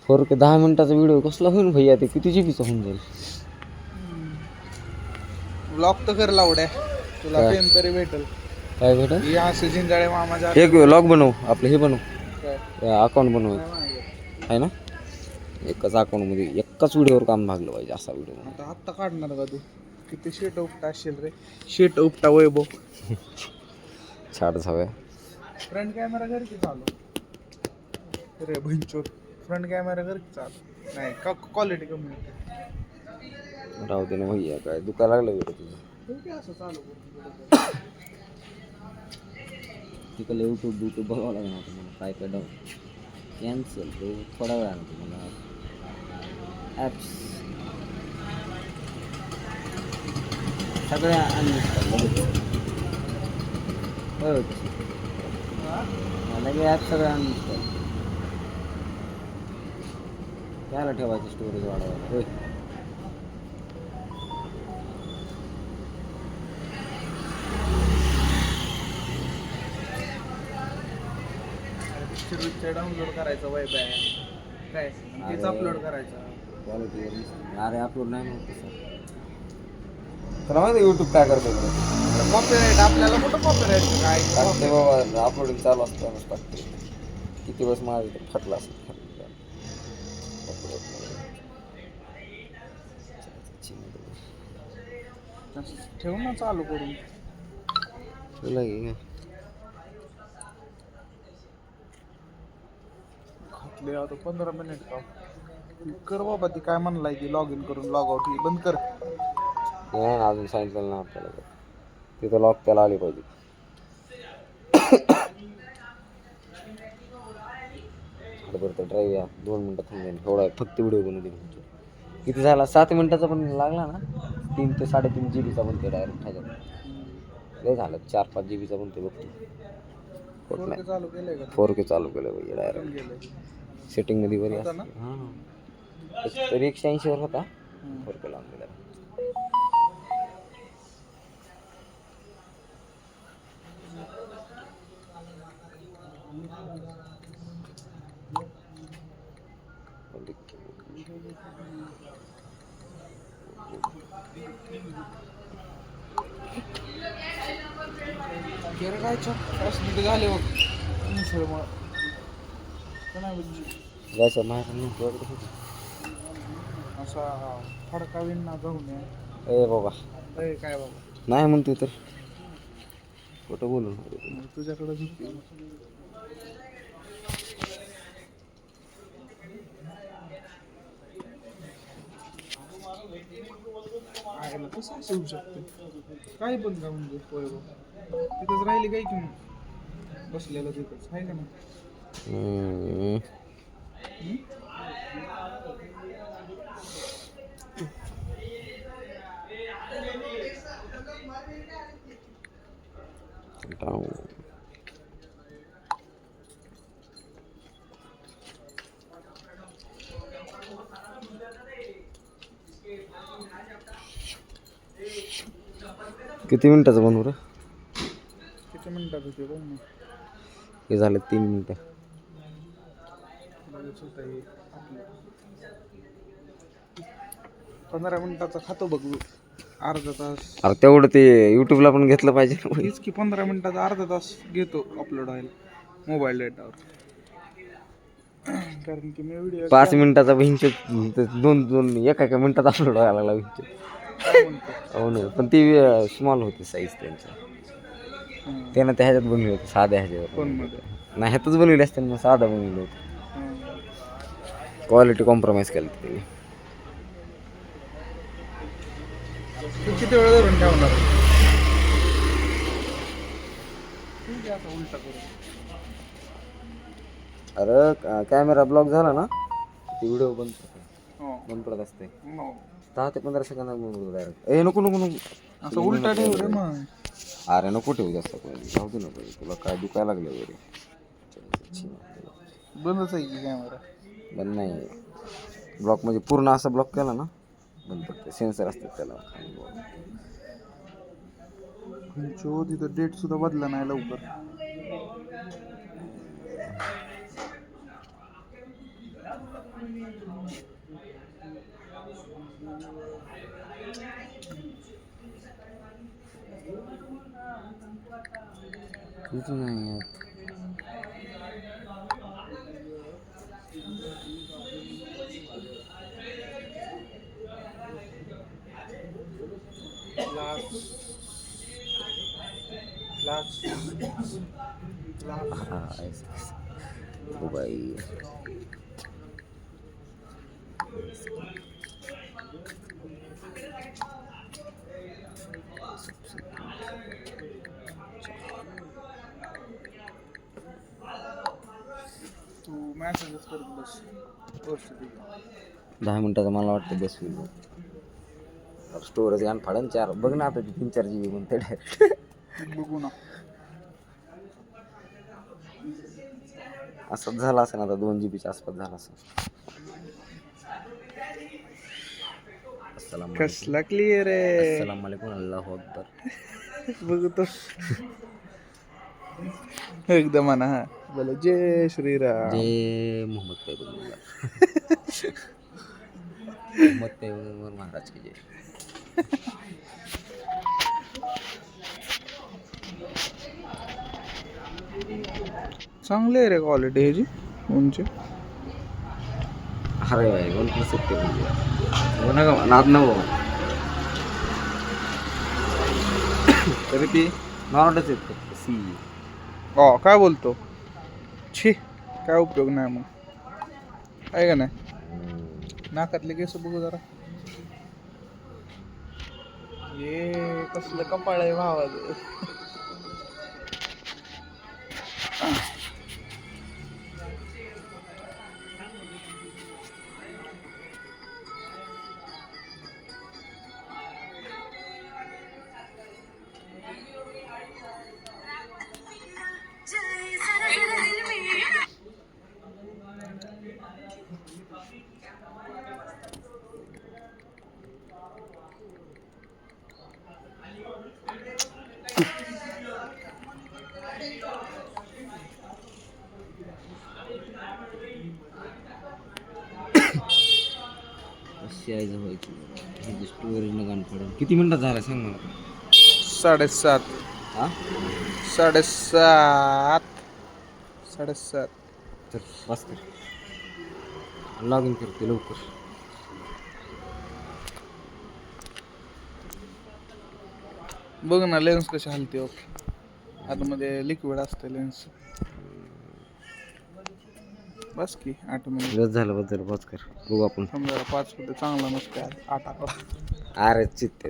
4K 10 मिनिटाचा video कसला होईल भैया? ते किती जीबीचा होऊन जाईल? ब्लॉग तर कर लावड्या, तुला काय? पेन तरी भेटल. काय भेटेल? हे असे जिंजाळे मामाच्या एक लॉग बनव, आपलं हे बनव, काय अकाउंट बनव नाही माहिती. आहे ना. एकाच अकाउंटमध्ये एकाच व्हिडिओवर काम भागलं पाहिजे, असा व्हिडिओ. आता आत्ता काढणार का तू? किती शेट उपटा असेल रे, शेट उपटा वैभव. छाड हव्या. फ्रंट कॅमेरा घर की चालू रे भंचोर, फ्रंट कॅमेरा घर की चालू नाही का, क्वालिटी कमी होते. राहू दे ना भैया, काय दुखायला लागलं वेळ तुझं? असं चालू करू तिकडे यूट्यूब बघावं लागणार होतं मला. काय काय डाऊन कॅन्सल तो थोडा वेळानं तुम्हाला ॲप्स सगळ्या अनइन्स्टॉल लगे ॲप सगळ्या अनइन्स्टॉल. त्याला ठेवायची स्टोरेज वाढवायला होय. पिक्चर डाउनलोड करायचं वैब आहे काय, तेच अपलोड करायचं. क्वालिटीवर अरे अपलोड नाही म्हणत तसं. तुला माहिती यूट्यूब काय करतो? कॉपीराईट आपल्याला कुठं कॉपीराईट काय टाकते बाबा, अपलोडिंग चालू असतानाच टाकते. किती वेळेस माझं ते फटला असेल. ठेव ना चालू करून. तुला घे घातले आता 15 मिनिट का कर बाबा. ती काय म्हणलाय ती लॉग इन करून लॉग आउट ही बंद कर. नाही अजून सांगितलं ना आपल्याला, तिथं लॉक त्याला आली पाहिजे. बरं तर ड्राईव्ह या 2 मिनटं थांबेन, एवढा फक्त व्हिडिओ बनवू दे. किती झाला? 7 मिनिटाचा पण लागला ना. 3 ते 3.5 जीबीचा बनते डायरेक्ट ह्याच्यात. लय झालं 4-5 जीबीचा बनते बघतो. 4K चालू केलंय का? 4K चालू केलं पाहिजे डायरेक्ट. सेटिंगमध्ये बरी असते. हां तरी 180 वर होता. 4K लावून दिला. गिरगायच्या मिनिट झाले बघ. मिसळ मग जायचं माझ्या असा फडका विणना जाऊन ए बाबा काय बाबा नाही म्हणतोय तर कुठं बोलून तुझ्याकडे झुकते. आयला कसं असं होऊ शकते? काय पण का म्हणजे तिथंच राहिली काय की मग बसलेलं तिथंच आहे का ना. किती मिनिटाचं बनवू रे? किती मिनिटात होते बघ ना. हे झालं 3 मिनिटं. 15 मिनिटाचा खातो बघ अर्धा तास. अरे तेवढं ते यूट्यूबला पण घेतलं पाहिजे ना. तीच की 15 मिनिटाचा अर्धा तास घेतो अपलोड व्हायला मोबाईल डेटावर. कारण की मी व्हिडिओ 5 मिनिटाचा भिंच 2 एका मिनिटात अपलोड व्हायला लागला. हो ना, पण ती स्मॉल होती साईज त्यांची. त्यानं त्या ह्याच्यात बनवली होती साध्या ह्याच्यावर. नाही ह्यातच बनवली असते ना, साधा बनवलं होतं. क्वालिटी कॉम्प्रोमाइज केली होती. किती वेळ धरून ठेवणार? उलटा करून. अरे कॅमेरा ब्लॉक झाला ना ती व्हिडिओ बंद पडत असते. 10 ते 15 सेकंद डायरेक्ट. नको नको नको असं उलटा ठेव रे मग. अरे नको ठेवू जास्त जाऊ दे नको. तुला काय दुखायला लागलं वगैरे? बंदच आहे की कॅमेरा? बंद नाही. ब्लॉक म्हणजे पूर्ण असा ब्लॉक केला ना बंद पडते. सेन्सर असतात त्याला. तिथं डेट सुद्धा बदला नाही लवकर. किती नाही आहेत. हा, ओ बाई. तू मॅसेजच करत बस पोस्ट 10 मिनिटाचं मला वाटतं बस होईल. स्टोरेज घाण फाडन 4. बघ ना आता ते 3-4 GB म्हणते डायरेक्ट. बघू ना. असंच झालं असेल आता 2 GB आसपास झाला असेल. अस्सलाम वालेकुम. कसला क्लिअर आहे. अस्सलाम वालेकुम. अल्लाहू अकबर. बघतो एकदम म्हणा. हा बोला जय श्रीराम. जय मोहम्मद पैगंबर. मोहम्मद पैगंबर महाराज की जय. चांगली आहे रे क्वालिटी ह्याची फोनची. अरे भाई 1+7 म्हणजे नका नाद नवं. तरी ती नॉर्मलच आहेत फक्त सी. काय बोलतो. छी काय उपयोग नाही मग आहे का नाही. नाकातले केस बघू जरा. ये कसलं कपाळ आहे भावाचं. व्हायची स्टोरेज न गाण पडेल. किती मिनिटात झालं सांग मला. 7:30. हा 7:30. तर बस कर. लॉग इन करते लवकर. बघ ना लेन्स कशी हलते. ओके आतमध्ये लिक्विड असते लेन्स. बस की 8 मिनिट. बस झालं बद्दल बस कर. बघू आपण. समजा 5 मध्ये चांगला नसते 8 आकडा. अरे चित्त